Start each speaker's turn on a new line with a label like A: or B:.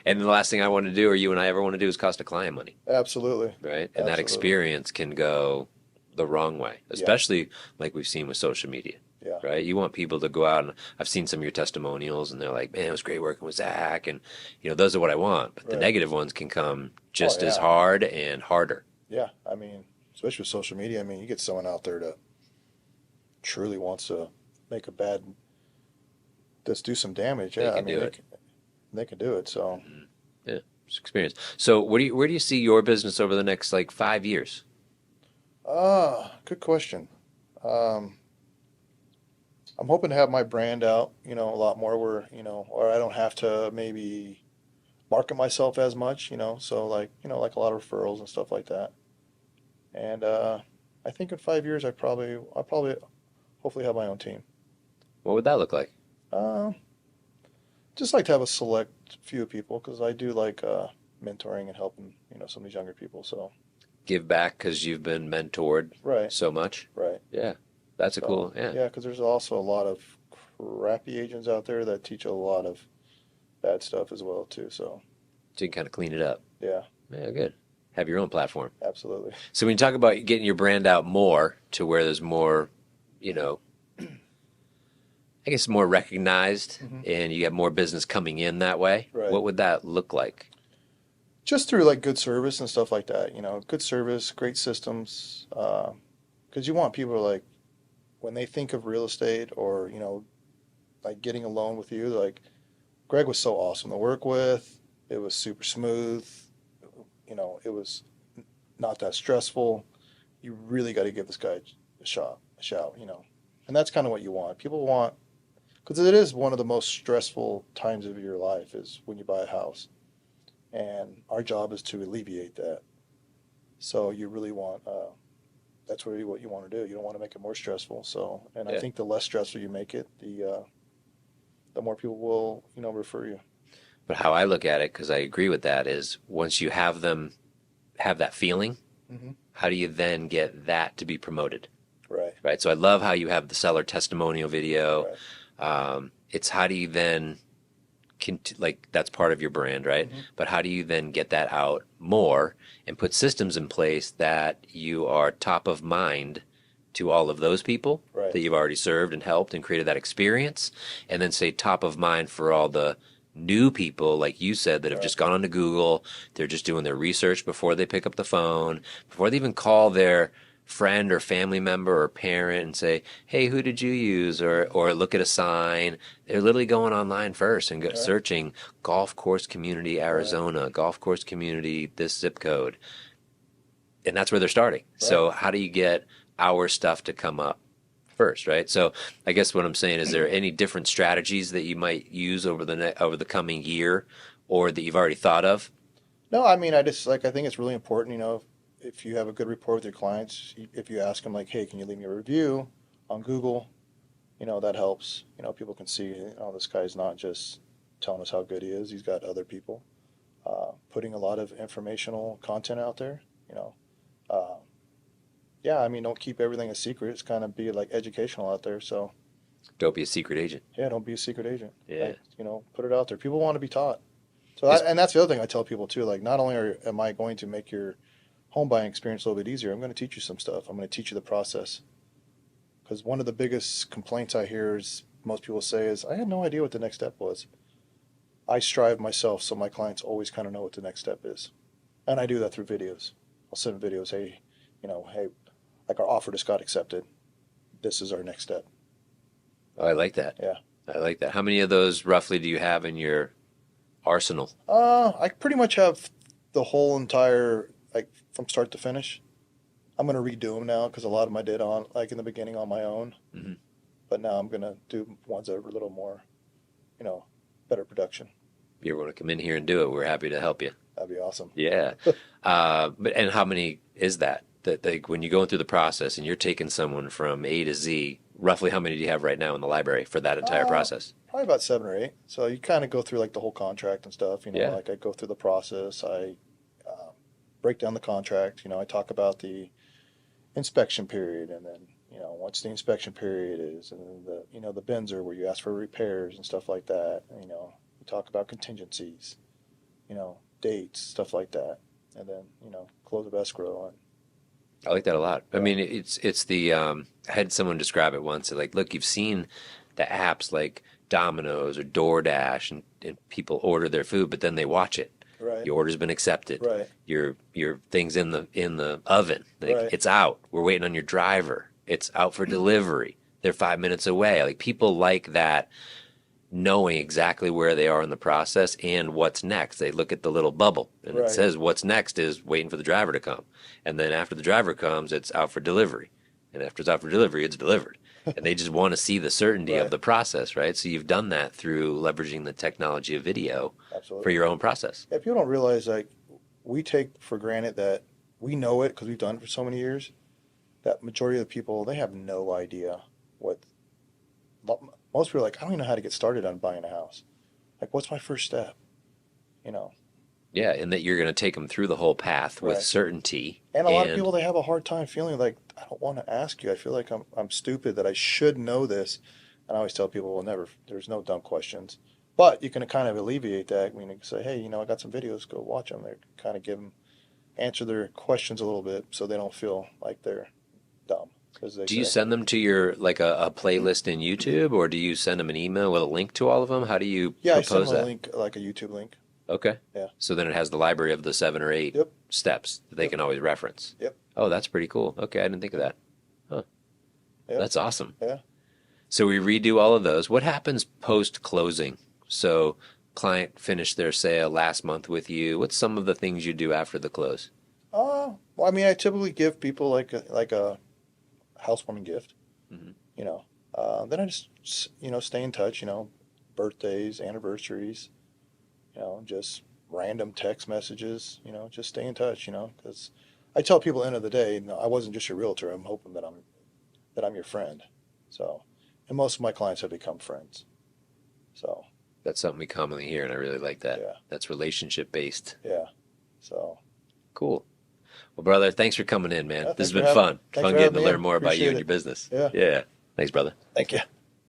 A: And the last thing I want to do, or you and I ever want to do, is cost a client money,
B: Absolutely.
A: right? And that
B: Absolutely.
A: experience can go the wrong way,
B: Yeah.
A: especially like we've seen with social media,
B: Yeah.
A: right? You want people to go out, and I've seen some of your testimonials, and they're like, "Man, it was great working with Zach," and those are what I want. But the
B: Right.
A: negative ones can come
B: Oh
A: just as
B: yeah.
A: hard and harder.
B: Yeah. I mean, especially with social media, I mean, you get someone out there that truly wants to make a bad, let's do some damage.
A: They
B: Yeah. I
A: can
B: mean,
A: do it.
B: they can do it. So,
A: Mhm. Yeah, it's experience. So, where do you see your business over the next like 5 years?
B: good question. Um, I'm hoping to have my brand out, a lot more where, or I don't have to maybe market myself as much, so like, like a lot of referrals and stuff like that. And I think in 5 years, I'll probably hopefully have my own team.
A: What would that look like?
B: Uh, just like to have a select few people because I do like mentoring and helping, some of these younger people. So,
A: Give back because you've been mentored
B: right,
A: so much.
B: right.
A: Yeah, that's a
B: So,
A: cool. Yeah,
B: yeah, because there's also a lot of crappy agents out there that teach a lot of bad stuff as well too. So,
A: so you can kind of clean it up.
B: yeah,
A: Yeah, good. Have your own platform.
B: absolutely.
A: So when you talk about getting your brand out more to where there's more, you know, I guess more recognized
B: Hmm.
A: and you have more business coming in that way,
B: Right.
A: what would that look like?
B: Just through like good service and stuff like that. Good service, great systems. Because you want people to like when they think of real estate or like getting a loan with you, like Greg was so awesome to work with. It was super smooth. It was not that stressful. You really got to give this guy a shout. And that's kind of what you want. People want because it is one of the most stressful times of your life is when you buy a house, and our job is to alleviate that. So you really want that's really what you want to do. You don't want to make it more stressful. So, and I
A: Yeah.
B: think the less stressful you make it, the more people will refer you.
A: But how I look at it, because I agree with that, is once you have them have that feeling,
B: Hmm.
A: how do you then get that to be promoted?
B: Right.
A: Right. So I love how you have the seller testimonial video.
B: Right.
A: It's how do you then like that's part of your brand, right?
B: Hmm.
A: But how do you then get that out more and put systems in place that you are top of mind to all of those people
B: Right.
A: that you've already served and helped and created that experience, and then say top of mind for all the new people, like you said, that have
B: Right.
A: just gone onto Google. They're just doing their research before they pick up the phone, before they even call their friend or family member or parent and say, "Hey, who did you use?" or look at a sign. They're literally going online first and
B: Right.
A: searching golf course community
B: Right.
A: Arizona, golf course community this zip code, and that's where they're starting.
B: Right.
A: So how do you get our stuff to come up first, right? So I guess what I'm saying is there any different strategies that you might use over over the coming year, or that you've already thought of?
B: No, I mean, I just like I think it's really important. If you have a good rapport with your clients, if you ask them like, "Hey, can you leave me a review on Google?" That helps. People can see, this guy's not just telling us how good he is. He's got other people putting a lot of informational content out there. You know, uh, yeah. I mean, don't keep everything a secret. It's kind of be like educational out there. So
A: Don't be a secret agent.
B: yeah, don't be a secret agent.
A: Yeah.
B: Like put it out there. People want to be taught. So
A: Is
B: and that's the other thing I tell people too. Like, not only am I going to make your home buying experience a little bit easier, I'm going to teach you some stuff. I'm going to teach you the process. Because one of the biggest complaints I hear is most people say is, I had no idea what the next step was. I strive myself so my clients always kind of know what the next step is. And I do that through videos. I'll send videos, hey, hey, like our offer just got accepted. This is our next step.
A: Oh, I like that.
B: Yeah.
A: I like that. How many of those roughly do you have in your arsenal?
B: I pretty much have the whole entire, like from start to finish. I'm going to redo them now because a lot of them I did on, like in the beginning on my own.
A: Hmm.
B: But now I'm going to do ones that are a little more, you know, better production.
A: If you ever want to come in here and do it, we're happy to help you.
B: That'd be awesome.
A: Yeah. But and how many is that? That like when you're going through the process and you're taking someone from A to Z, roughly how many do you have right now in the library for that entire
B: Uh,
A: process?
B: Probably about 7 or 8. So you kind of go through like the whole contract and stuff.
A: Yeah.
B: Like I go through the process. I break down the contract. I talk about the inspection period, and then once the inspection period is, and then the bins are where you ask for repairs and stuff like that. We talk about contingencies. dates, stuff like that, and then close of escrow. And
A: I like that a lot. I
B: yeah,
A: mean, it's the I had someone describe it once. They're like, look, you've seen the apps like Domino's or DoorDash, and people order their food, but then they watch it.
B: right,
A: Your order's been accepted.
B: right,
A: Your thing's in the oven. Like
B: right,
A: it's out. We're waiting on your driver. It's out for delivery. They're 5 minutes away. Like people like that, knowing exactly where they are in the process and what's next. They look at the little bubble and it
B: right,
A: says what's next is waiting for the driver to come. And then after the driver comes, it's out for delivery. And after it's out for delivery, it's delivered. And they just want to see the certainty of
B: right.
A: the process, right? So you've done that through leveraging the technology of video for
B: Absolutely.
A: your own process.
B: Yeah, people don't realize like we take for granted that we know it because we've done it for so many years. That majority of the people they have no idea what. Most people are like, I don't even know how to get started on buying a house. Like, what's my first step? You know,
A: Yeah, and that you're going to take them through the whole path with
B: right.
A: certainty.
B: And a lot of people they have a hard time feeling like I don't want to ask you. I feel like I'm stupid that I should know this. And I always tell people, well, never. There's no dumb questions. But you can kind of alleviate that. I mean, you can say, hey, I got some videos. Go watch them. They kind of answer their questions a little bit, so they don't feel like they're dumb. As they
A: Do you
B: say.
A: send them to your like a playlist in YouTube, or do you send them an email with a link to all of them? How do you
B: Yeah, I send
A: propose
B: them a
A: that?
B: link, like a YouTube link.
A: Okay.
B: Yeah.
A: So then it has the library of the 7 or 8
B: Yep.
A: steps that they
B: Yep.
A: can always reference.
B: Yep.
A: Oh, that's pretty cool. Okay, I didn't think of that. Huh.
B: Yep.
A: That's awesome.
B: Yeah.
A: So we redo all of those. What happens post closing? So client finished their sale last month with you. What's some of the things you do after the close?
B: Well, I mean, I typically give people like a housewarming gift.
A: Hmm.
B: Then I just stay in touch. Birthdays, anniversaries. Just random text messages. Just stay in touch. Because I tell people at the end of the day, I wasn't just your realtor. I'm hoping that I'm your friend. So, and most of my clients have become friends. So,
A: That's something we commonly hear, and I really like that.
B: yeah,
A: That's relationship based.
B: yeah. So,
A: Cool. Well, brother, thanks for coming in, man.
B: yeah,
A: This has
B: thanks
A: been
B: for having
A: fun.
B: thanks
A: Fun
B: for
A: getting
B: having
A: to
B: me
A: learn
B: in.
A: more about you
B: Appreciate
A: and
B: it.
A: your business.
B: Yeah.
A: Yeah. Thanks, brother.
B: Thank you.